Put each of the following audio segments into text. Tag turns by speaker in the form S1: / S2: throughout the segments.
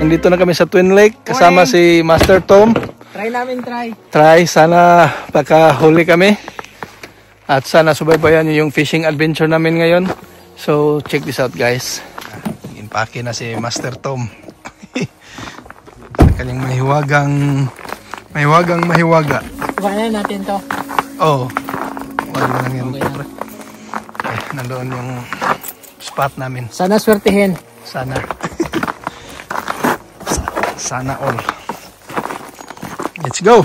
S1: Nandito na kami sa Twin Lake kasama si Master Tom. Try, sana pagkahuli kami. At sana subaybayan niyo yung fishing adventure namin ngayon. So check this out guys. Impake na si Master Tom. Sa kanyang mahiwaga.
S2: Kuhanin natin to.
S1: Oo. Wala lang yan. Okay, nandoon yung spot namin.
S2: Sana swertihin.
S1: Sana. Sana all. Let's go.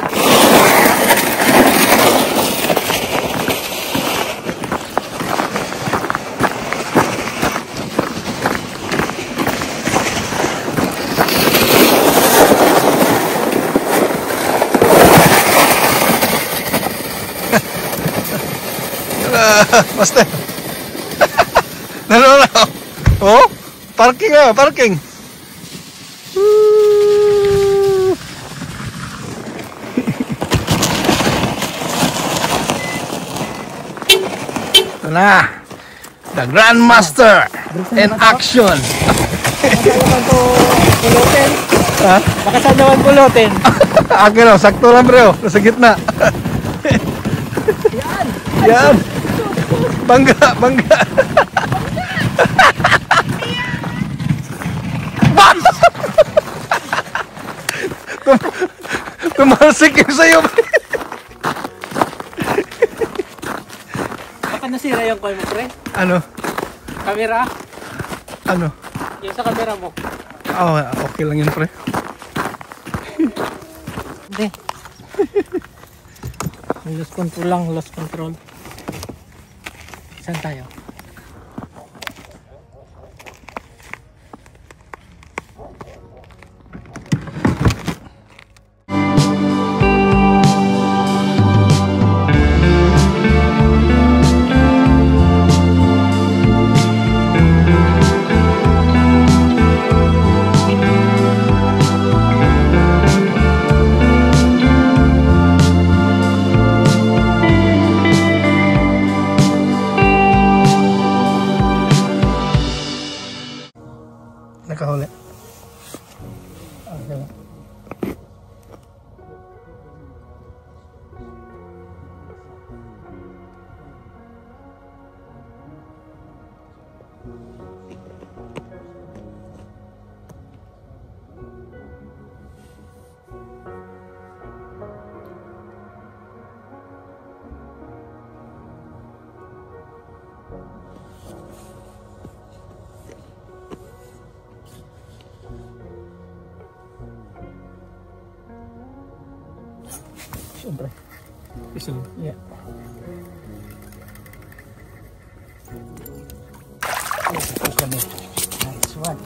S1: Master. Nalo. Oh, parking ah, parking. Ito na. The Grandmaster in action.
S2: Baka saan naman pulutin?
S1: Akin o, sakto lang bro. Nasa gitna. Yan. Bangga. Tumalsik yung sayo.
S2: Baka nasira yung call mo, pre?
S1: Ano?
S2: Camera?
S1: Ano?
S2: Yung sa camera mo.
S1: Oh, okay lang yun, pre.
S2: Hindi. Lost control lang, lost control. Saan tayo?
S1: Nakahuli. Okay.
S2: Siyempre. Isang. Yeah. Nice one.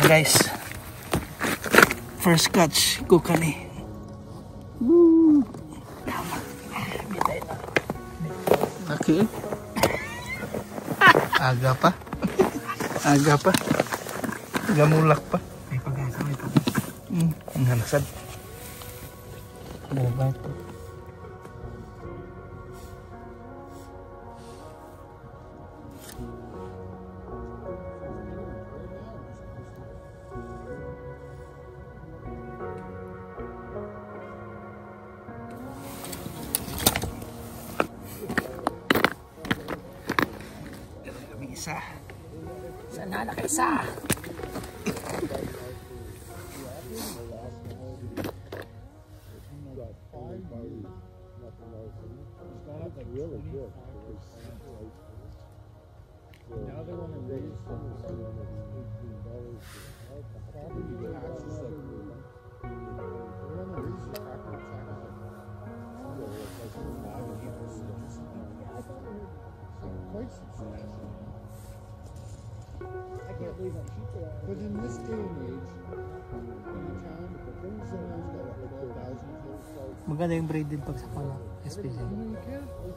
S1: Guys, first catch ko kani. Okay. Aga pa. Gamulak pa.
S2: May pag-asa, may pag-asa.
S1: Ang hanasad.
S2: Diba ito? Sana nakaisa.
S3: But in this day and age, in a town, someone's got 12,000
S2: Maganda yung braided pag sa pala. SPC.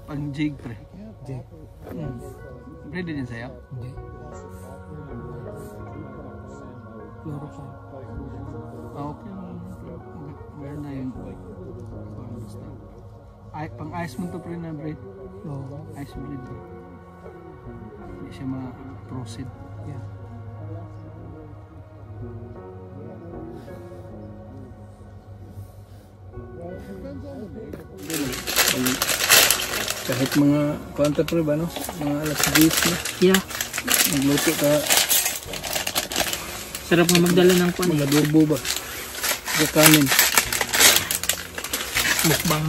S1: Pang jig pre.
S2: Jig.
S1: Braided din sa'yo?
S2: Hindi. Fluoro pa.
S1: Okay. Meron na yun. Ay, pang ice mo to pre na bread.
S2: Oo.
S1: Ice bread. Hindi siya ma-proceed.
S2: Yeah.
S1: Kahit mga kwanta pre ba no? Mga alas 10 na.
S2: Yeah.
S1: Magluto ka.
S2: Sarap nga magdala ng kwan.
S1: Mga adobo ba? Sa kanin.
S2: Mukbang.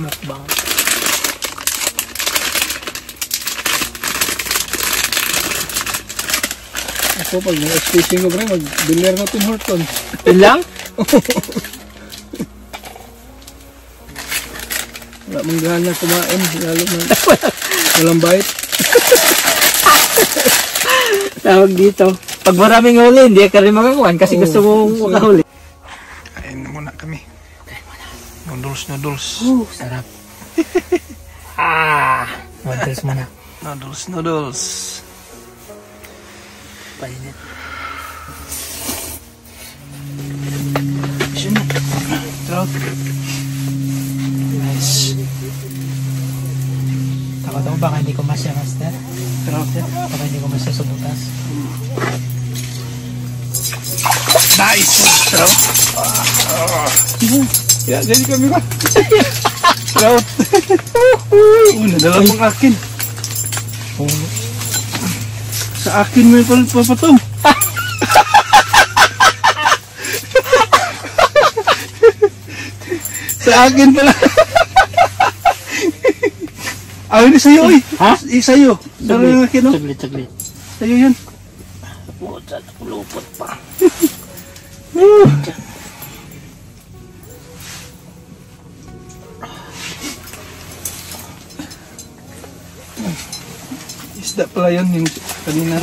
S1: Ako pag may fishing ko pre, mag-billiard na Tim Hortons.
S2: Yun lang?
S1: Wala mong gana kumain, lalo na walang bite.
S2: Tawag dito. Pag maraming huli, hindi ka rin makakuhan kasi gusto mong makahuli.
S1: Kain muna kami. Noodles.
S2: Sarap. Noodles muna.
S1: Noodles.
S2: Painit.
S1: Trout.
S2: Nice. Takot ako baka hindi ko masya, master.
S1: Trout.
S2: Baka hindi ko masya sa butas.
S1: Nice! Trout. Yeah, jadi kami ba? Trout. Nadala mong akin. Sa akin may papatong. Sa akin pala. Ini sa'yo, oy.
S2: Ha?
S1: Sa'yo. Dari akin, no?
S2: Saglit.
S1: Sa'yo yan.
S2: Puta, nakulupot pa.
S1: Isda pala yun yung kanina.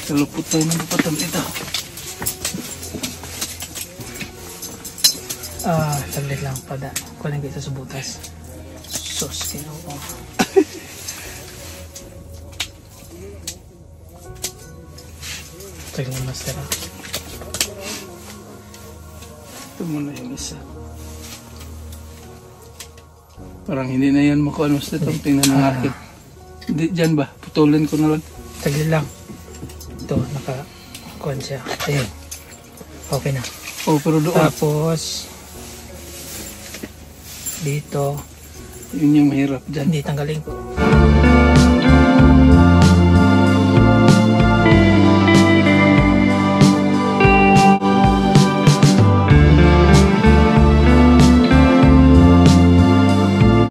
S1: Kalupot tayo ng patang ito.
S2: Saglit lang pada. Kunin kita sa butas. Sus, kinuha. Saglit lang, master.
S1: Ito muna yung isa. Parang hindi na yan makuha. Mas ito, tingnan ng akin. Hindi, dyan ba? Putulin ko na lang.
S2: Saglit lang. Ito, naka-kuhan siya. Ayun. Okay na.
S1: Oh, pero doon.
S2: Tapos, dito,
S1: Yun yung mahirap dyan.
S2: hindi tanggalin ko.